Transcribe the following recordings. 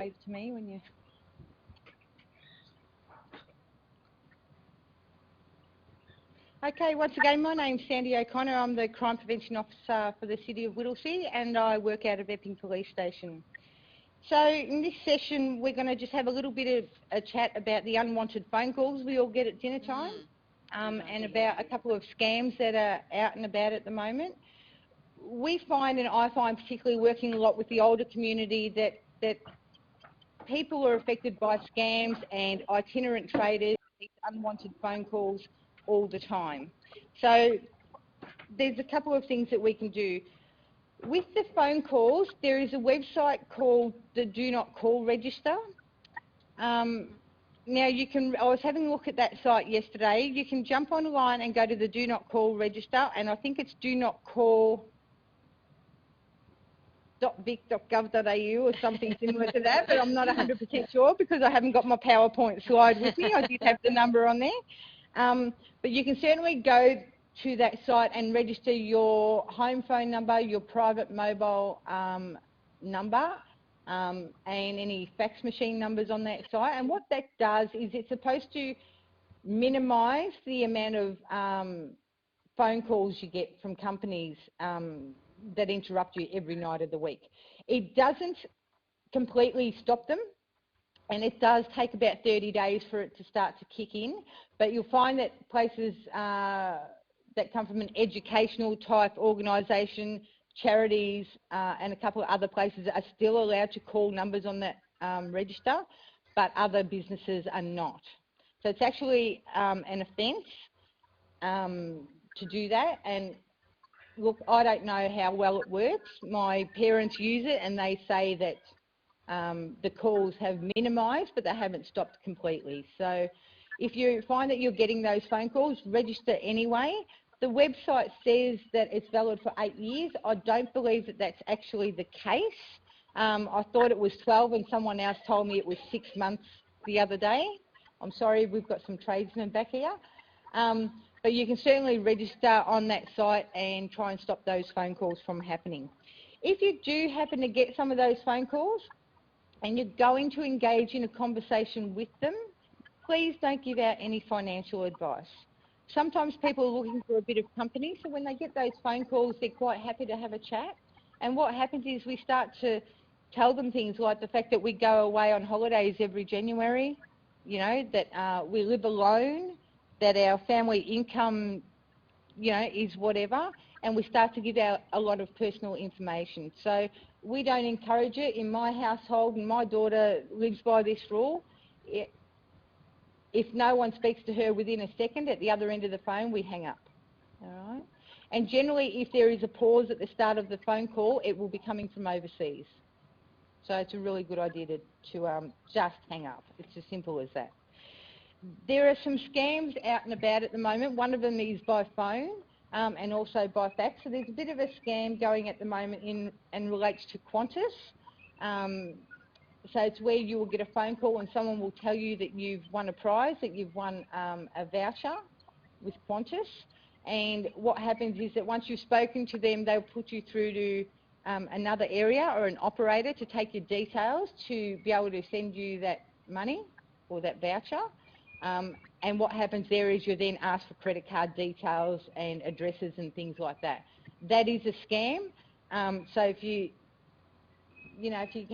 wave to me when you... Okay, once again, my name's Sandy O'Connor. I'm the Crime Prevention Officer for the City of Whittlesea, and I work out of Epping Police Station. So in this session, we're going to just have a little bit of a chat about the unwanted phone calls we all get at dinner time, and about a couple of scams that are out and about at the moment. We find, and I find particularly working a lot with the older community, that people are affected by scams and itinerant traders, these unwanted phone calls all the time. So there's a couple of things that we can do. With the phone calls, there is a website called the Do Not Call Register. Now you can, I was having a look at that site yesterday. You can jump online and go to the Do Not Call Register, and I think it's do not call .vic.gov.au or something similar to that, but I'm not 100% sure because I haven't got my PowerPoint slide with me. I did have the number on there. But you can certainly go to that site and register your home phone number, your private mobile number, and any fax machine numbers on that site. And what that does is it's supposed to minimise the amount of phone calls you get from companies that interrupt you every night of the week. It doesn't completely stop them, and it does take about 30 days for it to start to kick in, but you'll find that places that come from an educational type organisation, charities, and a couple of other places are still allowed to call numbers on that register, but other businesses are not. So it's actually an offence to do that. And look, I don't know how well it works. My parents use it and they say that the calls have minimised, but they haven't stopped completely. So if you find that you're getting those phone calls, register anyway. The website says that it's valid for 8 years. I don't believe that that's actually the case. I thought it was 12 and someone else told me it was 6 months the other day. I'm sorry, we've got some tradesmen back here. But you can certainly register on that site and try and stop those phone calls from happening. If you do happen to get some of those phone calls and you're going to engage in a conversation with them, please don't give out any financial advice. Sometimes people are looking for a bit of company, so when they get those phone calls, they're quite happy to have a chat. And what happens is we start to tell them things like the fact that we go away on holidays every January, you know, that we live alone, that our family income, you know, is whatever, and we start to give out a lot of personal information. So we don't encourage it. In my household, and my daughter lives by this rule, if no one speaks to her within a second at the other end of the phone, we hang up. All right? And generally, if there is a pause at the start of the phone call, it will be coming from overseas. So it's a really good idea to just hang up. It's as simple as that. There are some scams out and about at the moment. One of them is by phone and also by fax. So there's a bit of a scam going at the moment and relates to Qantas. So it's where you will get a phone call and someone will tell you that you've won a prize, that you've won a voucher with Qantas. And what happens is that once you've spoken to them, they'll put you through to another area or an operator to take your details to be able to send you that money or that voucher. And what happens there is you're then asked for credit card details and addresses and things like that. That is a scam. So if you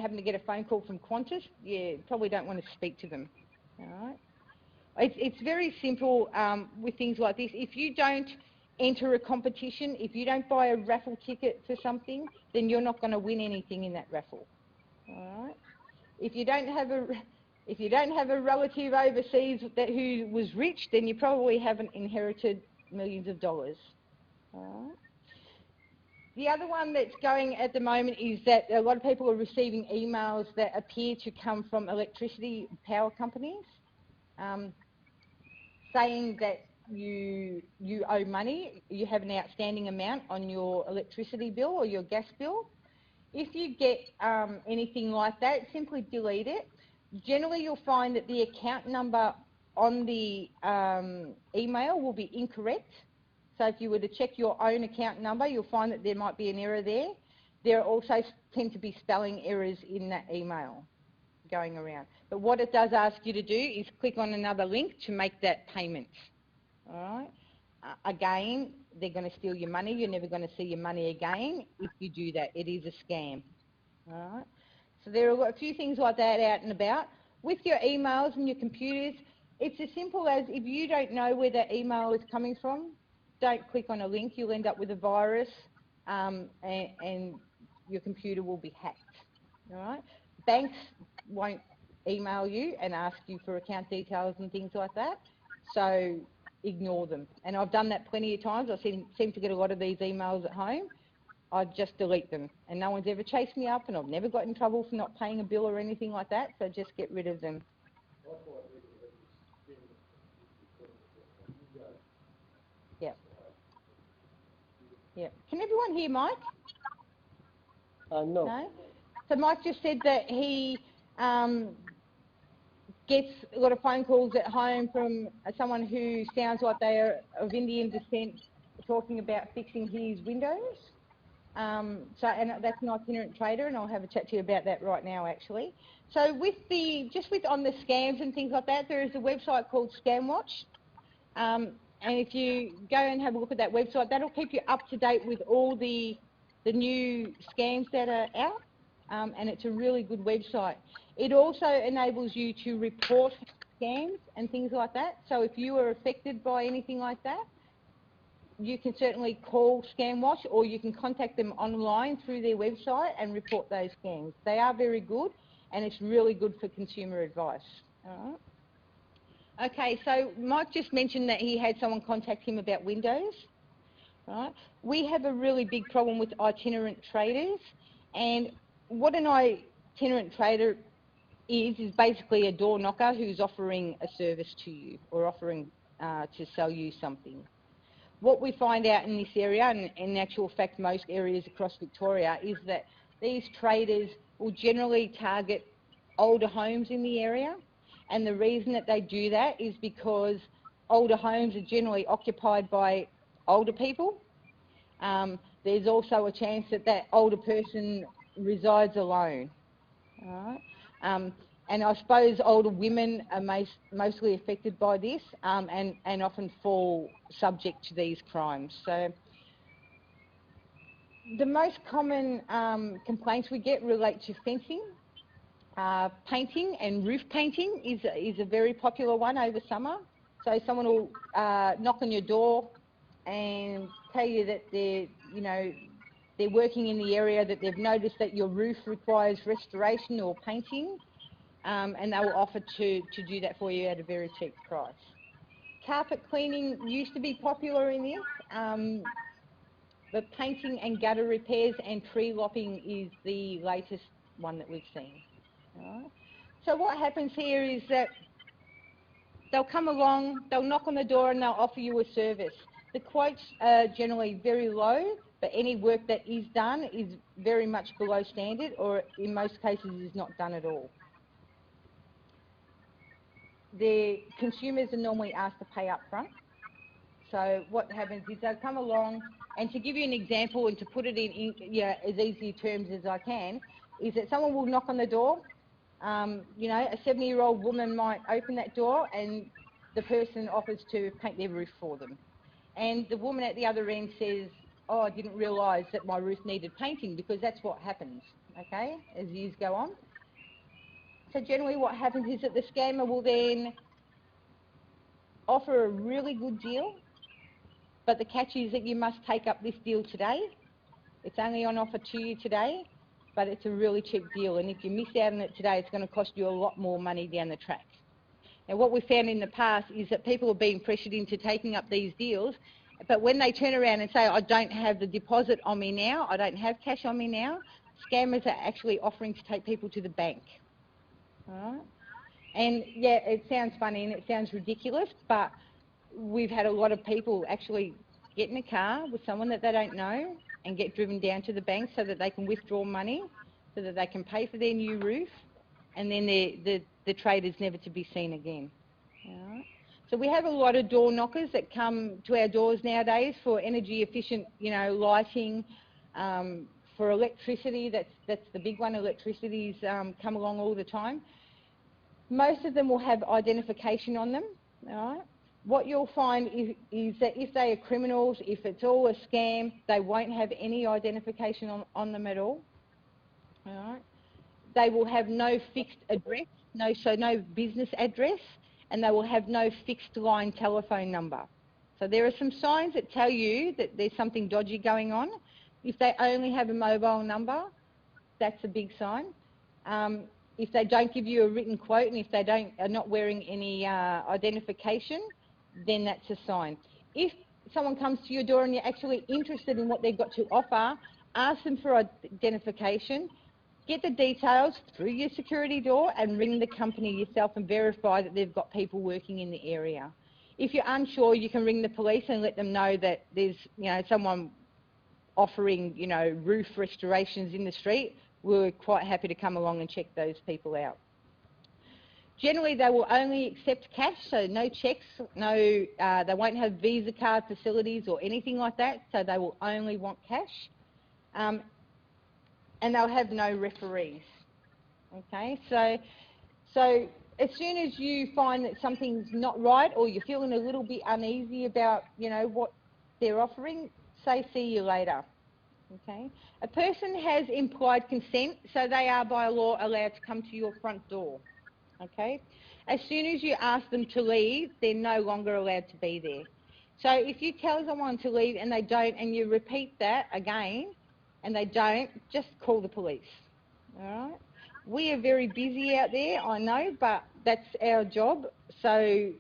happen to get a phone call from Qantas, you probably don't want to speak to them. All right? It's very simple with things like this. If you don't enter a competition, if you don't buy a raffle ticket for something, then you're not going to win anything in that raffle. All right? If you don't have a relative overseas who was rich, then you probably haven't inherited millions of dollars. All right? The other one that's going at the moment is that a lot of people are receiving emails that appear to come from electricity power companies saying that you owe money, you have an outstanding amount on your electricity bill or your gas bill. If you get anything like that, simply delete it. Generally, you'll find that the account number on the email will be incorrect. So if you were to check your own account number, you'll find that there might be an error there. There also tend to be spelling errors in that email. going around. But what it does ask you to do is click on another link to make that payment. All right. Again, they're going to steal your money. You're never going to see your money again if you do that. It is a scam. All right. So there are a few things like that out and about. With your emails and your computers, it's as simple as if you don't know where that email is coming from, don't click on a link. You'll end up with a virus and your computer will be hacked. All right. Banks won't email you and ask you for account details and things like that. So ignore them. And I've done that plenty of times. I seem to get a lot of these emails at home. I just delete them. And no one's ever chased me up, and I've never got in trouble for not paying a bill or anything like that. So just get rid of them. Yep. Yep. Can everyone hear Mike? No. No? So Mike just said that he gets a lot of phone calls at home from someone who sounds like they are of Indian descent talking about fixing his windows. And that's an itinerant trader, and I'll have a chat to you about that right now, actually. So on the scams and things like that, there is a website called ScamWatch. And if you go and have a look at that website, that'll keep you up to date with all the new scams that are out. And it's a really good website. It also enables you to report scams and things like that. So if you are affected by anything like that, you can certainly call ScamWatch, or you can contact them online through their website and report those scams. They are very good, and it's really good for consumer advice. All right. Okay, so Mike just mentioned that he had someone contact him about windows. Right. We have a really big problem with itinerant traders, and what an itinerant trader is basically a door knocker who's offering a service to you or offering to sell you something. What we find out in this area, and in actual fact most areas across Victoria, is that these traders will generally target older homes in the area, and the reason that they do that is because older homes are generally occupied by older people. There's also a chance that that older person resides alone. All right. And I suppose older women are mostly affected by this and often fall subject to these crimes. So the most common complaints we get relate to fencing. Painting and roof painting is a very popular one over summer. So someone will knock on your door and tell you that they're working in the area, that they've noticed that your roof requires restoration or painting, and they will offer to do that for you at a very cheap price. Carpet cleaning used to be popular in this, but painting and gutter repairs and tree lopping is the latest one that we've seen. All right. So what happens here is that they'll come along, they'll knock on the door and they'll offer you a service. The quotes are generally very low, but any work that is done is very much below standard, or in most cases is not done at all. The consumers are normally asked to pay up front. So what happens is they'll come along, and to give you an example and to put it in as easy terms as I can, is that someone will knock on the door. A 70-year-old woman might open that door and the person offers to paint their roof for them. And the woman at the other end says, oh, I didn't realise that my roof needed painting, because that's what happens, okay, as years go on. So generally what happens is that the scammer will then offer a really good deal, but the catch is that you must take up this deal today. It's only on offer to you today, but it's a really cheap deal, and if you miss out on it today, it's going to cost you a lot more money down the track. Now, what we found in the past is that people are being pressured into taking up these deals, but when they turn around and say, I don't have the deposit on me now, I don't have cash on me now, scammers are actually offering to take people to the bank. All right? And yeah, it sounds funny and it sounds ridiculous, but we've had a lot of people actually get in a car with someone that they don't know and get driven down to the bank so that they can withdraw money, so that they can pay for their new roof, and then the trader's never to be seen again. All right? So we have a lot of door knockers that come to our doors nowadays for energy efficient, lighting, for electricity. That's the big one. Electricity's come along all the time. Most of them will have identification on them, all right? What you'll find is that if they are criminals, if it's all a scam, they won't have any identification on them at all right? They will have no fixed address, no business address, and they will have no fixed line telephone number. So there are some signs that tell you that there's something dodgy going on. If they only have a mobile number, that's a big sign. If they don't give you a written quote and if they are not wearing any identification, then that's a sign. If someone comes to your door and you're actually interested in what they've got to offer, ask them for identification, get the details through your security door and ring the company yourself and verify that they've got people working in the area. If you're unsure, you can ring the police and let them know that there's someone offering roof restorations in the street. We're quite happy to come along and check those people out. Generally, they will only accept cash, so no cheques, they won't have Visa card facilities or anything like that, so they will only want cash. And they'll have no referees. Okay, so as soon as you find that something's not right or you're feeling a little bit uneasy about, what they're offering, say see you later. Okay, a person has implied consent, so they are by law allowed to come to your front door. Okay, as soon as you ask them to leave, they're no longer allowed to be there. So if you tell someone to leave and they don't, and you repeat that again, and they don't, just call the police. All right. We are very busy out there, I know, but that's our job. So,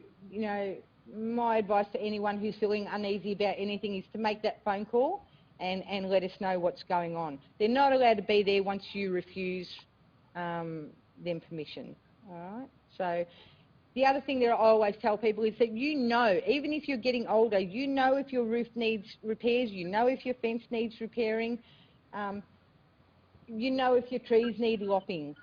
my advice to anyone who's feeling uneasy about anything is to make that phone call and let us know what's going on. They're not allowed to be there once you refuse them permission. All right. So the other thing that I always tell people is that even if you're getting older, if your roof needs repairs, if your fence needs repairing, if your trees need lopping.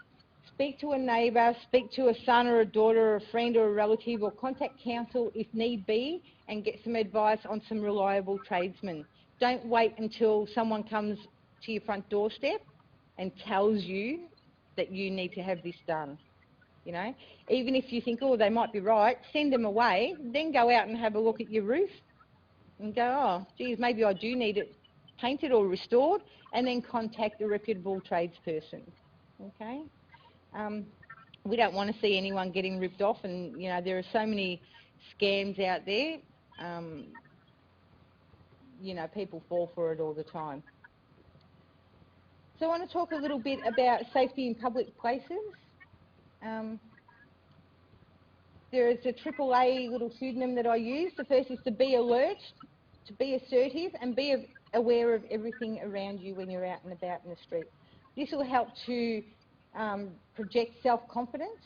Speak to a neighbour, speak to a son or a daughter or a friend or a relative, or contact council if need be and get some advice on some reliable tradesmen. Don't wait until someone comes to your front doorstep and tells you that you need to have this done. Even if you think, oh, they might be right, send them away, then go out and have a look at your roof and go, oh, geez, maybe I do need it painted or restored, and then contact a reputable tradesperson. Okay? We don't want to see anyone getting ripped off, and there are so many scams out there. People fall for it all the time. So I want to talk a little bit about safety in public places. There is a AAA little pseudonym that I use. The first is to be alert, to be assertive, and be aware of everything around you when you're out and about in the street. This will help to project self-confidence,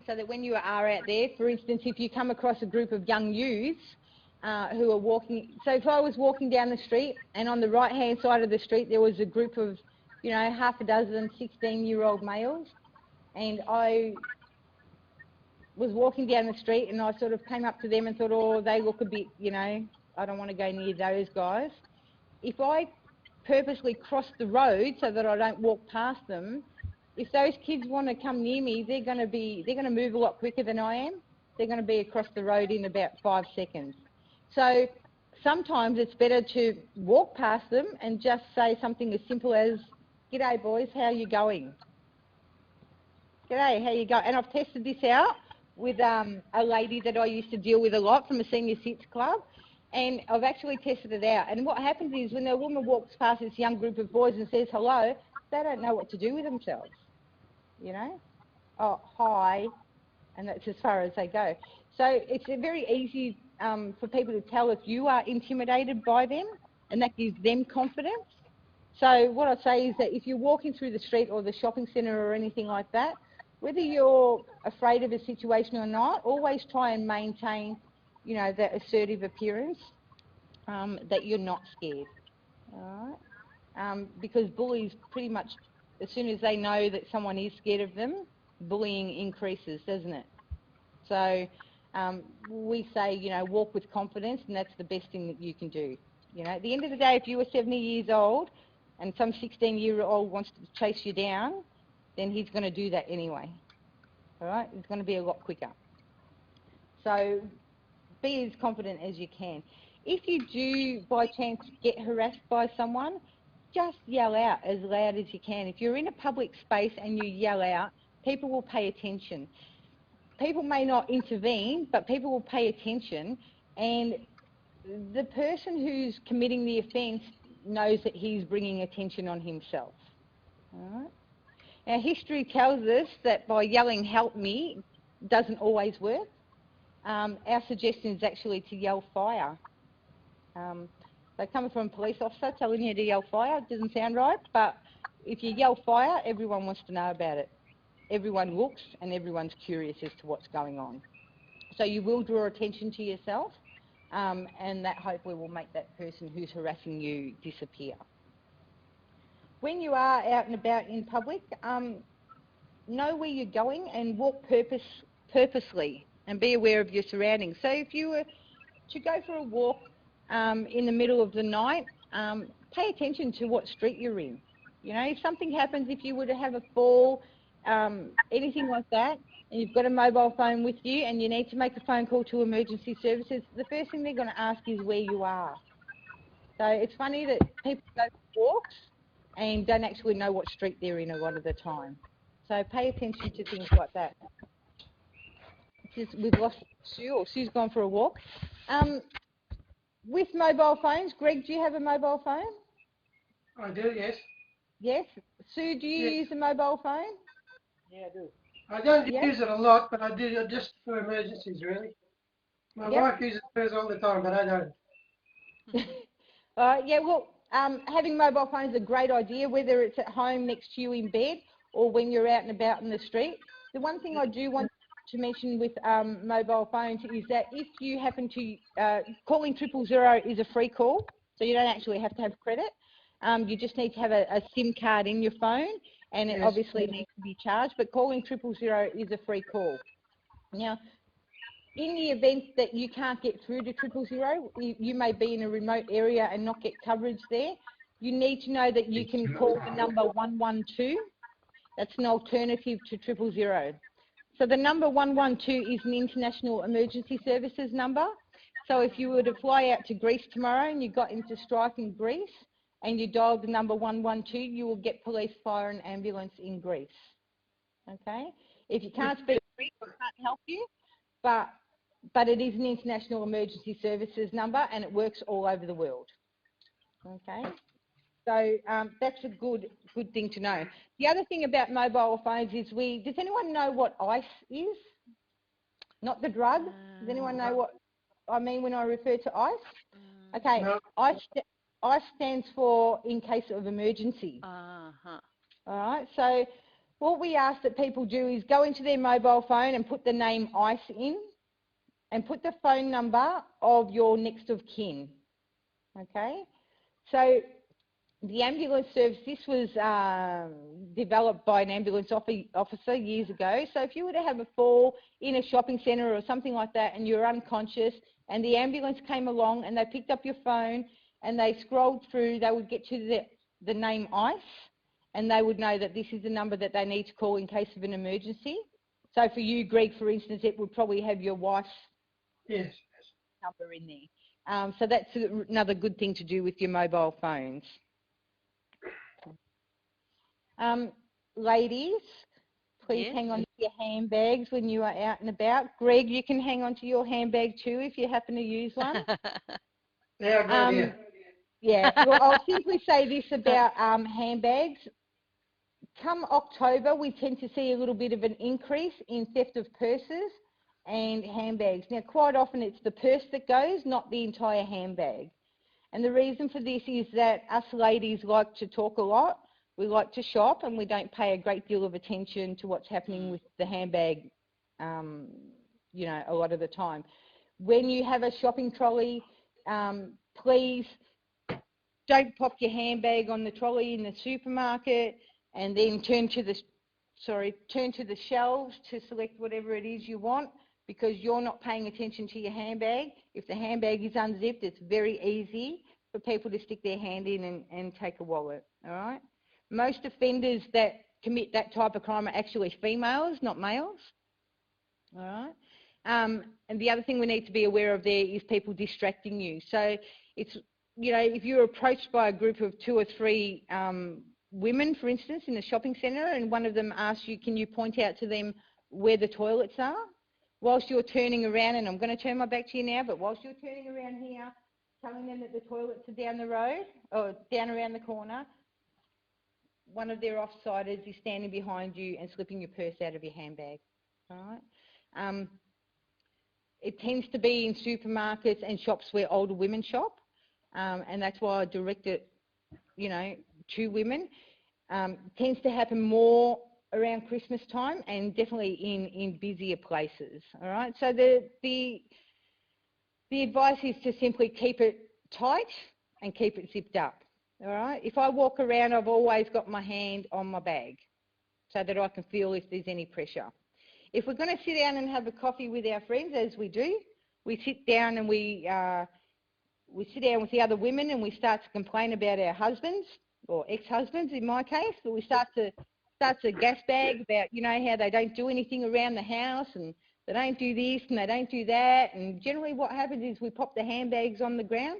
so that when you are out there, for instance, if you come across a group of young youths who are walking, so if I was walking down the street and on the right-hand side of the street there was a group of, half a dozen 16-year-old males, and I was walking down the street and I sort of came up to them and thought, oh, they look a bit, I don't want to go near those guys. If I purposely cross the road so that I don't walk past them, if those kids want to come near me, they're going to move a lot quicker than I am. They're going to be across the road in about 5 seconds. So sometimes it's better to walk past them and just say something as simple as, "G'day boys, how you going?" "G'day, how you going?" And I've tested this out with a lady that I used to deal with a lot from a senior cits club, and I've actually tested it out. And what happens is when a woman walks past this young group of boys and says hello, they don't know what to do with themselves, Oh, hi, and that's as far as they go. So it's very easy for people to tell if you are intimidated by them, and that gives them confidence. So what I say is that if you're walking through the street or the shopping centre or anything like that, whether you're afraid of a situation or not, always try and maintain, that assertive appearance, that you're not scared. All right? Because bullies pretty much, as soon as they know that someone is scared of them, bullying increases, doesn't it? So we say, walk with confidence, and that's the best thing that you can do. At the end of the day, if you were 70 years old and some 16-year-old wants to chase you down, then he's going to do that anyway. All right? It's going to be a lot quicker. So be as confident as you can. If you do, by chance, get harassed by someone, just yell out as loud as you can. If you're in a public space and you yell out, people will pay attention. People may not intervene, but people will pay attention, and the person who's committing the offence knows that he's bringing attention on himself. All right? Now, history tells us that by yelling "help me" doesn't always work. Our suggestion is actually to yell "fire." So coming from a police officer telling you to yell "fire" doesn't sound right, but if you yell "fire," everyone wants to know about it. Everyone looks and everyone's curious as to what's going on. So you will draw attention to yourself, and that hopefully will make that person who's harassing you disappear. When you are out and about in public, know where you're going and walk purposely and be aware of your surroundings. So if you were to go for a walk in the middle of the night, pay attention to what street you're in. You know, if something happens, if you were to have a fall, anything like that, and you've got a mobile phone with you and you need to make a phone call to emergency services, the first thing they're going to ask is where you are. So it's funny that people go for walks and don't actually know what street they're in a lot of the time. So pay attention to things like that. We've lost Sue, or Sue's gone for a walk. With mobile phones, Greg, do you have a mobile phone? I do, yes. Yes. Sue, do you use a mobile phone? Yeah, I do. I don't use it a lot, but I do just for emergencies, really. My wife uses hers all the time, but I don't. Yeah, well, having mobile phones is a great idea, whether it's at home next to you in bed or when you're out and about in the street. The one thing I do want to mention with mobile phones is that if you happen to, calling 000 is a free call, so you don't actually have to have credit. You just need to have a SIM card in your phone, and it obviously needs to be charged, but calling 000 is a free call. Now, in the event that you can't get through to 000, you may be in a remote area and not get coverage there, you need to know that you can call the number 112. That's an alternative to 000. So the number 112 is an international emergency services number. So if you were to fly out to Greece tomorrow and you got into strike in Greece and you dialed the number 112, you will get police, fire and ambulance in Greece. Okay? If you can't speak Greek, I can't help you, but it is an international emergency services number and it works all over the world. Okay? So that's a good thing to know. The other thing about mobile phones is does anyone know what ICE is? Not the drug. Does anyone know what I mean when I refer to ICE? Okay, no. ICE stands for in case of emergency. All right, so what we ask that people do is go into their mobile phone and put the name ICE in and put the phone number of your next of kin. Okay, so the ambulance service, this was developed by an ambulance officer years ago. So if you were to have a fall in a shopping centre or something like that and you're unconscious and the ambulance came along and they picked up your phone and they scrolled through, they would get to the name ICE and they would know that this is the number that they need to call in case of an emergency. So for you, Greg, for instance, it would probably have your wife's number in there. So that's another good thing to do with your mobile phones. Ladies, please hang on to your handbags when you are out and about. Greg, you can hang on to your handbag too if you happen to use one. Yeah, well, I'll simply say this about handbags. Come October, we tend to see a little bit of an increase in theft of purses and handbags. Now, quite often it's the purse that goes, not the entire handbag. And the reason for this is that us ladies like to talk a lot. We like to shop and we don't pay a great deal of attention to what's happening with the handbag, you know, a lot of the time. When you have a shopping trolley, please don't pop your handbag on the trolley in the supermarket and then turn to the shelves to select whatever it is you want because you're not paying attention to your handbag. If the handbag is unzipped, it's very easy for people to stick their hand in and take a wallet, all right? Most offenders that commit that type of crime are actually females, not males. All right. And the other thing we need to be aware of there is people distracting you. So it's, you know, if you're approached by a group of 2 or 3 women, for instance, in a shopping centre, and one of them asks you, can you point out to them where the toilets are? Whilst you're turning around, and I'm going to turn my back to you now, but whilst you're turning around here, telling them that the toilets are down the road or down around the corner, one of their offsiders is standing behind you and slipping your purse out of your handbag. All right. It tends to be in supermarkets and shops where older women shop, and that's why I direct it, you know, to women. Tends to happen more around Christmas time and definitely in busier places. All right. So the advice is to simply keep it tight and keep it zipped up. All right. If I walk around, I've always got my hand on my bag so that I can feel if there's any pressure. If we're going to sit down and have a coffee with our friends, as we do, we sit down and we sit down with the other women and we start to complain about our husbands, or ex-husbands in my case, but we start to gas bag about, you know, how they don't do anything around the house and they don't do this and they don't do that. And generally what happens is we pop the handbags on the ground,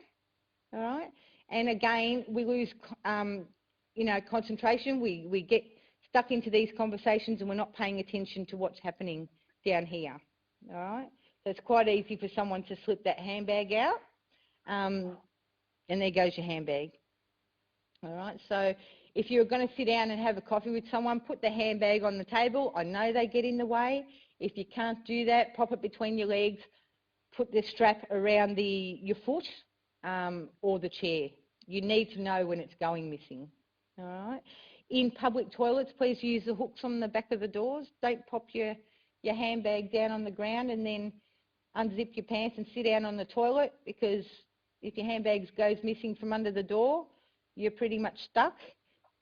all right? And again, we lose, you know, concentration. We get stuck into these conversations and we're not paying attention to what's happening down here, all right? So it's quite easy for someone to slip that handbag out, and there goes your handbag, all right? So if you're going to sit down and have a coffee with someone, put the handbag on the table. I know they get in the way. If you can't do that, pop it between your legs, put the strap around your foot or the chair. You need to know when it's going missing, all right? In public toilets, please use the hooks on the back of the doors. Don't pop your handbag down on the ground and then unzip your pants and sit down on the toilet, because if your handbag goes missing from under the door, you're pretty much stuck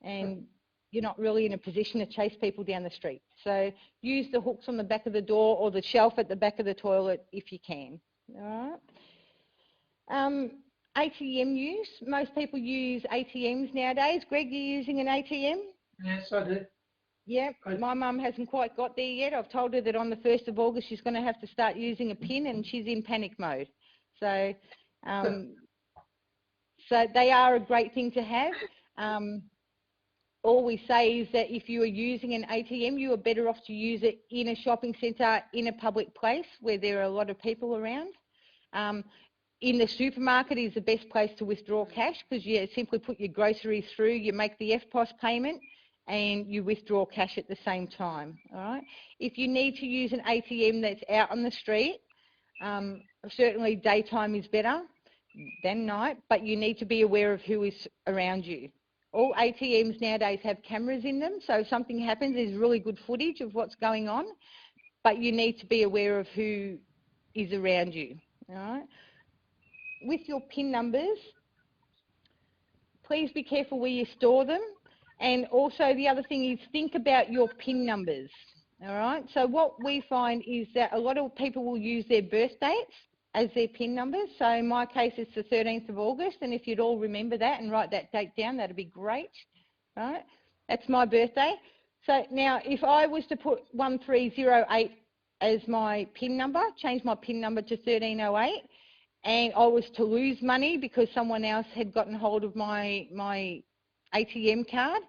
and you're not really in a position to chase people down the street. So use the hooks on the back of the door or the shelf at the back of the toilet if you can. All right. ATM use. Most people use ATMs nowadays. Greg, you using an ATM? Yes, I do. Yeah, my mum hasn't quite got there yet. I've told her that on the 1st of August she's going to have to start using a PIN, and she's in panic mode. So, so they are a great thing to have. All we say is that if you are using an ATM, you are better off to use it in a shopping centre, in a public place where there are a lot of people around. In the supermarket is the best place to withdraw cash, because you simply put your groceries through, you make the FPOS payment and you withdraw cash at the same time. All right. If you need to use an ATM that's out on the street, certainly daytime is better than night, but you need to be aware of who is around you. All ATMs nowadays have cameras in them, so if something happens, there's really good footage of what's going on, but you need to be aware of who is around you. All right. With your PIN numbers, please be careful where you store them. And also the other thing is think about your PIN numbers, all right? So what we find is that a lot of people will use their birth dates as their PIN numbers. So in my case, it's the 13th of August, and if you'd all remember that and write that date down, that'd be great, all right? That's my birthday. So now if I was to put 1308 as my PIN number, change my PIN number to 1308, and I was to lose money because someone else had gotten hold of my ATM card,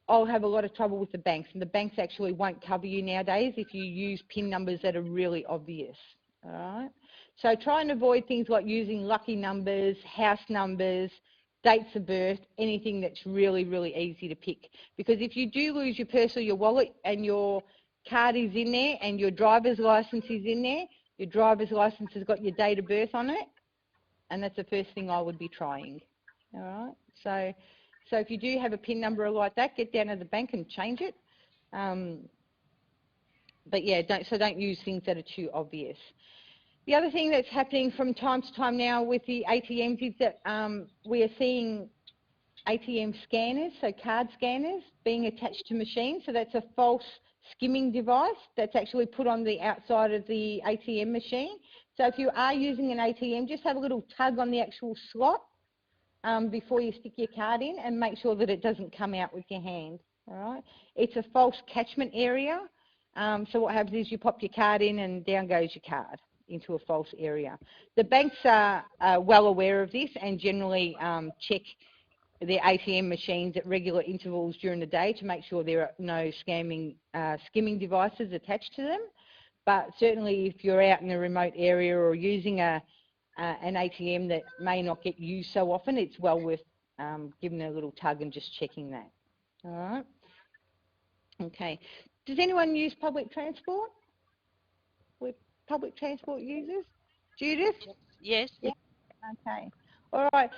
I'll have a lot of trouble with the banks, and the banks actually won't cover you nowadays if you use PIN numbers that are really obvious. All right? So try and avoid things like using lucky numbers, house numbers, dates of birth, anything that's really, really easy to pick. Because if you do lose your purse or your wallet and your card is in there and your driver's license is in there, your driver's license has got your date of birth on it, and that's the first thing I would be trying. All right? So if you do have a PIN number like that, get down to the bank and change it. But yeah, don't use things that are too obvious. The other thing that's happening from time to time now with the ATMs is that we are seeing ATM scanners, so card scanners, being attached to machines. So that's a false skimming device that's actually put on the outside of the ATM machine. So if you are using an ATM, just have a little tug on the actual slot before you stick your card in, and make sure that it doesn't come out with your hand. All right. It's a false catchment area. So what happens is you pop your card in and down goes your card into a false area. The banks are well aware of this and generally check their ATM machines at regular intervals during the day to make sure there are no skimming devices attached to them. But certainly if you're out in a remote area or using an ATM that may not get used so often, it's well worth giving it a little tug and just checking that. All right. Okay. Does anyone use public transport? We're public transport users? Judith? Yes. Yeah. Okay. All right.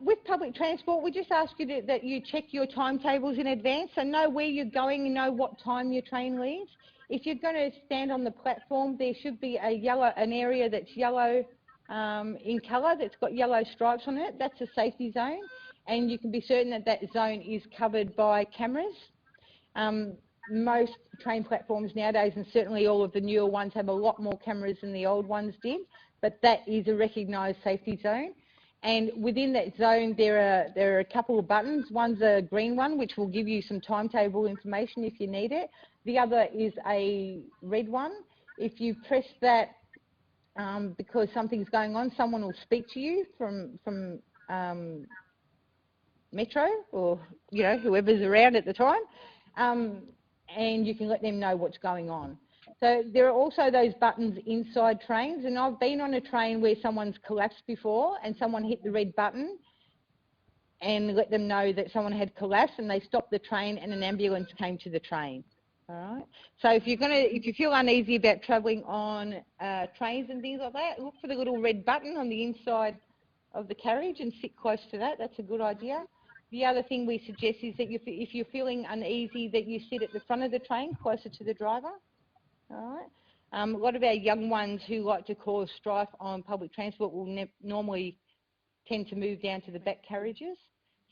With public transport, we just ask you that you check your timetables in advance, so know where you're going and know what time your train leaves. If you're going to stand on the platform, there should be an area that's yellow in colour, that's got yellow stripes on it. That's a safety zone, and you can be certain that that zone is covered by cameras. Most train platforms nowadays, and certainly all of the newer ones, have a lot more cameras than the old ones did, but that is a recognised safety zone. And within that zone, there are a couple of buttons. One's a green one, which will give you some timetable information if you need it. The other is a red one. If you press that because something's going on, someone will speak to you from Metro or whoever's around at the time, and you can let them know what's going on. So there are also those buttons inside trains, and I've been on a train where someone's collapsed before and someone hit the red button and let them know that someone had collapsed, and they stopped the train and an ambulance came to the train. All right. So if you feel uneasy about travelling on trains and things like that, look for the little red button on the inside of the carriage and sit close to that. That's a good idea. The other thing we suggest is that if you're feeling uneasy, that you sit at the front of the train closer to the driver. All right. A lot of our young ones who like to cause strife on public transport will normally tend to move down to the back carriages.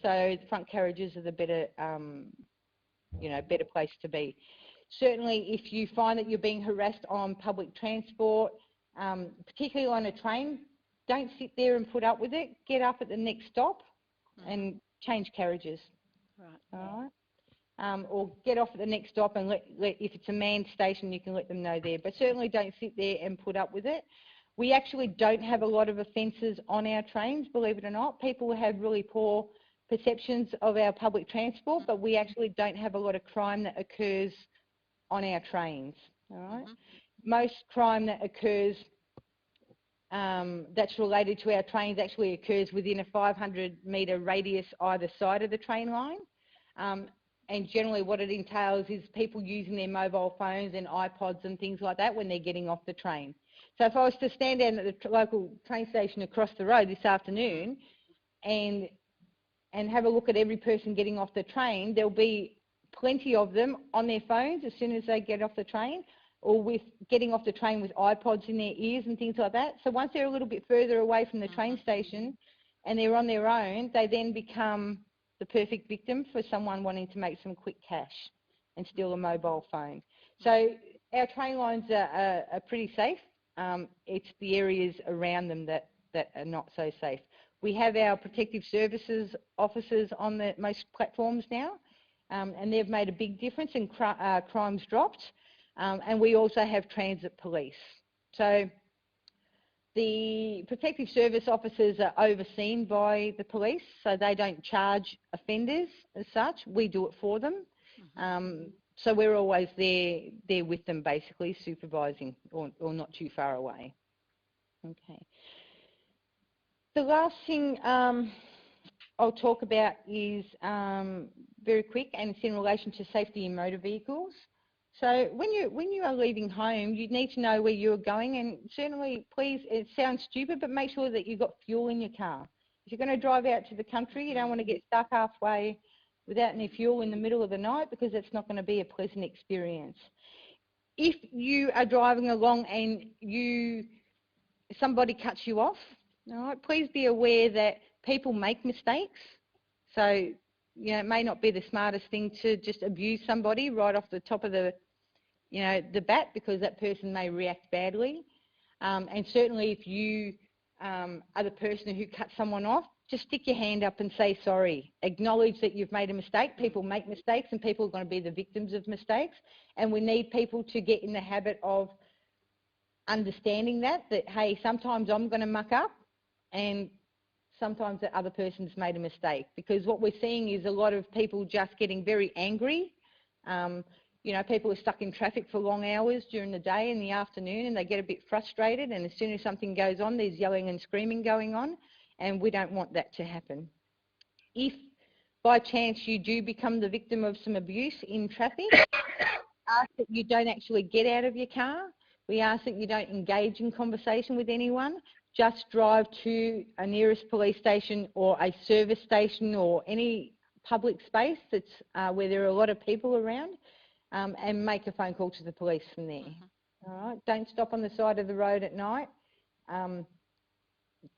So the front carriages are the better, better place to be. Certainly, if you find that you're being harassed on public transport, particularly on a train, don't sit there and put up with it. Get up at the next stop and change carriages. Right. All right. Or get off at the next stop and if it's a manned station, you can let them know there. But certainly don't sit there and put up with it. We actually don't have a lot of offences on our trains, believe it or not. People have really poor perceptions of our public transport, but we actually don't have a lot of crime that occurs on our trains. All right. Most crime that occurs that's related to our trains actually occurs within a 500-metre radius either side of the train line. And generally what it entails is people using their mobile phones and iPods and things like that when they're getting off the train. So if I was to stand down at the local train station across the road this afternoon and have a look at every person getting off the train, there'll be plenty of them on their phones as soon as they get off the train, or with getting off the train with iPods in their ears and things like that. So once they're a little bit further away from the train station and they're on their own, they then become the perfect victim for someone wanting to make some quick cash and steal a mobile phone. So our train lines are pretty safe. It's the areas around them that are not so safe. We have our protective services officers on most platforms now, and they've made a big difference in crimes dropped. And we also have transit police. So the protective service officers are overseen by the police, so they don't charge offenders as such. We do it for them. So we're always there with them, basically supervising or not too far away. Okay. The last thing I'll talk about is very quick, and it's in relation to safety in motor vehicles. So when you are leaving home, you need to know where you're going, and certainly, please, it sounds stupid, but make sure that you've got fuel in your car. If you're going to drive out to the country, you don't want to get stuck halfway without any fuel in the middle of the night, because that's not going to be a pleasant experience. If you are driving along and somebody cuts you off, all right, please be aware that people make mistakes. So, it may not be the smartest thing to just abuse somebody right off the top of the bat, because that person may react badly. And certainly if you are the person who cut someone off, just stick your hand up and say sorry. Acknowledge that you've made a mistake. People make mistakes and people are going to be the victims of mistakes. And we need people to get in the habit of understanding that, hey, sometimes I'm going to muck up and sometimes the other person's made a mistake. Because what we're seeing is a lot of people just getting very angry. You know, people are stuck in traffic for long hours during the day and the afternoon and they get a bit frustrated, and as soon as something goes on, there's yelling and screaming going on, and we don't want that to happen. If by chance you do become the victim of some abuse in traffic, ask that you don't actually get out of your car. We ask that you don't engage in conversation with anyone. Just drive to a nearest police station or a service station or any public space that's where there are a lot of people around, and make a phone call to the police from there. All right? Don't stop on the side of the road at night.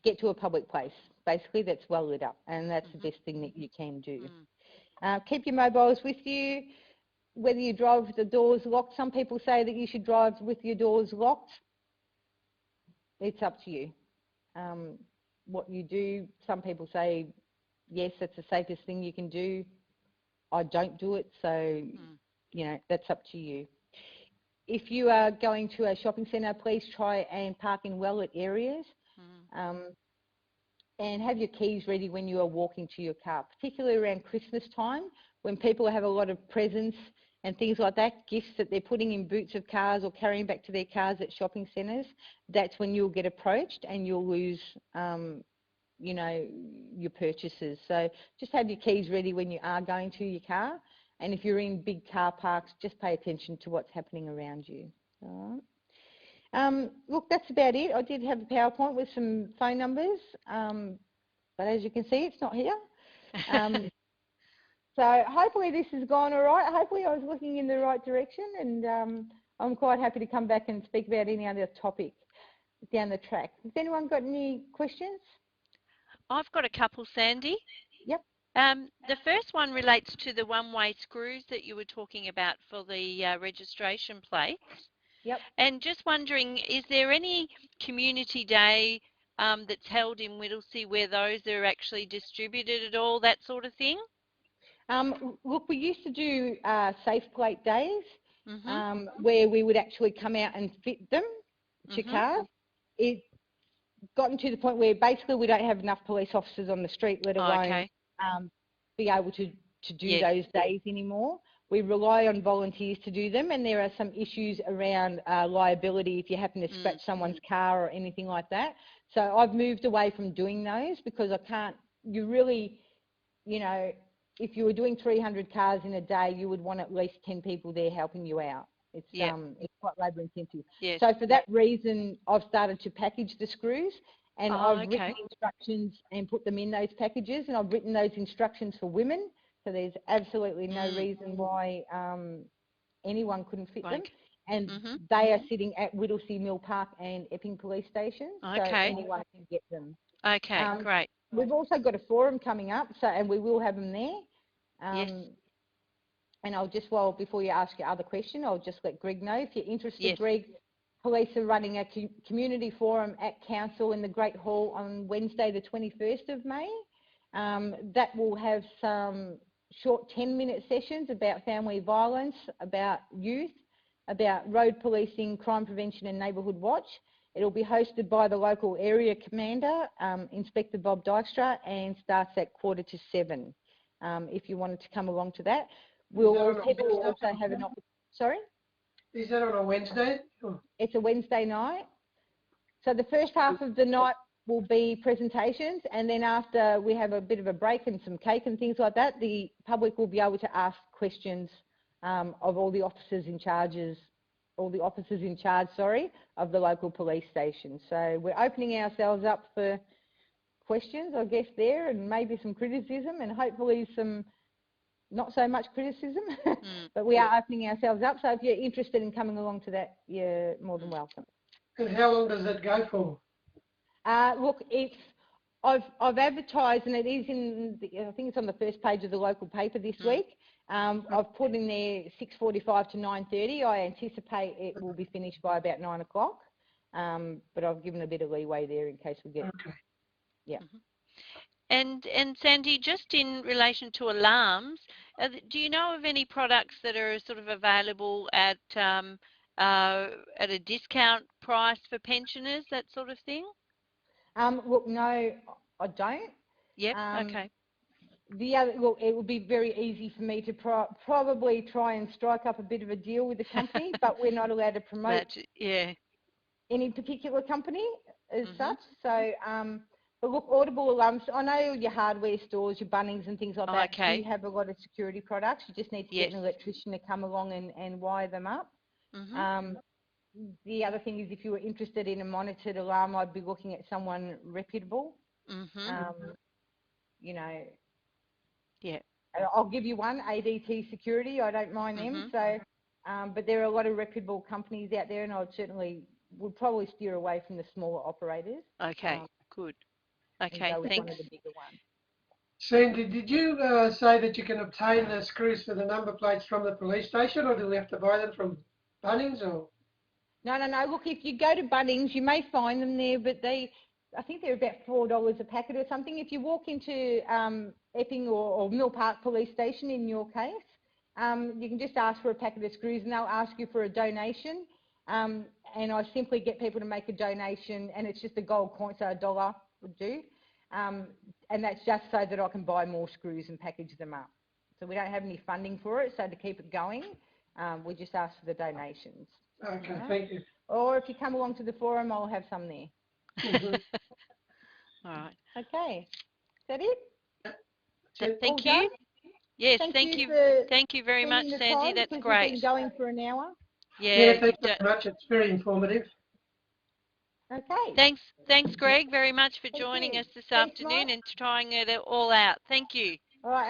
Get to a public place, basically, that's well lit up, and that's the best thing that you can do. Keep your mobiles with you. Whether you drive with the doors locked, some people say that you should drive with your doors locked. It's up to you. What you do, some people say, yes, that's the safest thing you can do. I don't do it, so, you know, that's up to you. If you are going to a shopping centre, please try and park in well-lit areas. And have your keys ready when you are walking to your car, particularly around Christmas time, when people have a lot of presents and things like that, gifts that they're putting in boots of cars or carrying back to their cars at shopping centres. That's when you'll get approached and you'll lose, you know, your purchases. So just have your keys ready when you are going to your car. And if you're in big car parks, just pay attention to what's happening around you. All right. Look, that's about it. I did have a PowerPoint with some phone numbers, but as you can see, it's not here. So hopefully this has gone all right. Hopefully I was looking in the right direction, and I'm quite happy to come back and speak about any other topic down the track. Has anyone got any questions? I've got a couple, Sandy. Yep. The first one relates to the one-way screws that you were talking about for the registration plates. Yep. And just wondering, is there any community day that's held in Whittlesea where those are actually distributed at all, that sort of thing? Look, we used to do safe plate days where we would actually come out and fit them to cars. It's gotten to the point where basically we don't have enough police officers on the street, let alone be able to do those days anymore. We rely on volunteers to do them, and there are some issues around liability if you happen to scratch someone's car or anything like that. So I've moved away from doing those because I can't, you really, you know, if you were doing 300 cars in a day, you would want at least 10 people there helping you out. It's quite labour intensive. So for that reason, I've started to package the screws, and I've written instructions and put them in those packages, and I've written those instructions for women. So there's absolutely no reason why anyone couldn't fit them. And they are sitting at Whittlesea Mill Park and Epping police stations, so anyone can get them. Great. We've also got a forum coming up, so and we will have them there. And I'll just, before you ask your other question, I'll just let Greg know. If you're interested, Greg, police are running a community forum at Council in the Great Hall on Wednesday the 21st of May. That will have some short 10-minute sessions about family violence, about youth, about road policing, crime prevention and neighbourhood watch. It'll be hosted by the local area commander, Inspector Bob Dykstra, and starts at 6:45. If you wanted to come along to that. People will also have an opportunity. Sorry? Is that on a Wednesday? It's a Wednesday night. So the first half of the night will be presentations, and then after we have a bit of a break and some cake and things like that, the public will be able to ask questions of all the officers in charge, of the local police station. So we're opening ourselves up for questions, I guess, there, and maybe some criticism, and hopefully some not so much criticism, but we are opening ourselves up. So if you're interested in coming along to that, you're more than welcome. And how long does that go for? Look, I've advertised, and it is I think it's on the first page of the local paper this week. I've put in there 6:45 to 9:30. I anticipate it will be finished by about 9 o'clock, but I've given a bit of leeway there in case we get. And Sandy, just in relation to alarms, do you know of any products that are sort of available at a discount price for pensioners, that sort of thing? Look, no, I don't. Yep. Um, Okay. The other, look, it would be very easy for me to probably try and strike up a bit of a deal with the company, but we're not allowed to promote Yeah. any particular company as Mhm. such. So, but look, audible alarms, I know your hardware stores, your Bunnings and things like that Okay. do have a lot of security products. You just need to get Yes. an electrician to come along and wire them up. Mhm. The other thing is if you were interested in a monitored alarm, I'd be looking at someone reputable. Mhm. You know, Yeah. I'll give you one, ADT Security. I don't mind them. Mhm. So, but there are a lot of reputable companies out there, and I would probably steer away from the smaller operators. Okay. Good. And Okay. go with one Thanks. of the bigger ones. Sandy, did you say that you can obtain the screws for the number plates from the police station, or do we have to buy them from Bunnings? Or No. Look, if you go to Bunnings, you may find them there, but I think they're about $4 a packet or something. If you walk into Epping or Mill Park Police Station, in your case, you can just ask for a packet of screws, and they'll ask you for a donation. And I simply get people to make a donation, and it's just a gold coin, so $1 would do. And that's just so that I can buy more screws and package them up. So we don't have any funding for it, so to keep it going, we just ask for the donations. okay, Right. thank you. Or if you come along to the forum, I'll have some there. All right. Okay. Is that it? Thank All done? you. Yes. Thank Thank you you. for Thank you very much, spending the Sandy. time, That's because we've great. been going for an hour. Yeah. Yeah, thanks very much. It's very informative. Okay. Thanks, Greg, very much for Thank joining you. us this Thanks, Mike. afternoon and trying it all out. Thank you. All right.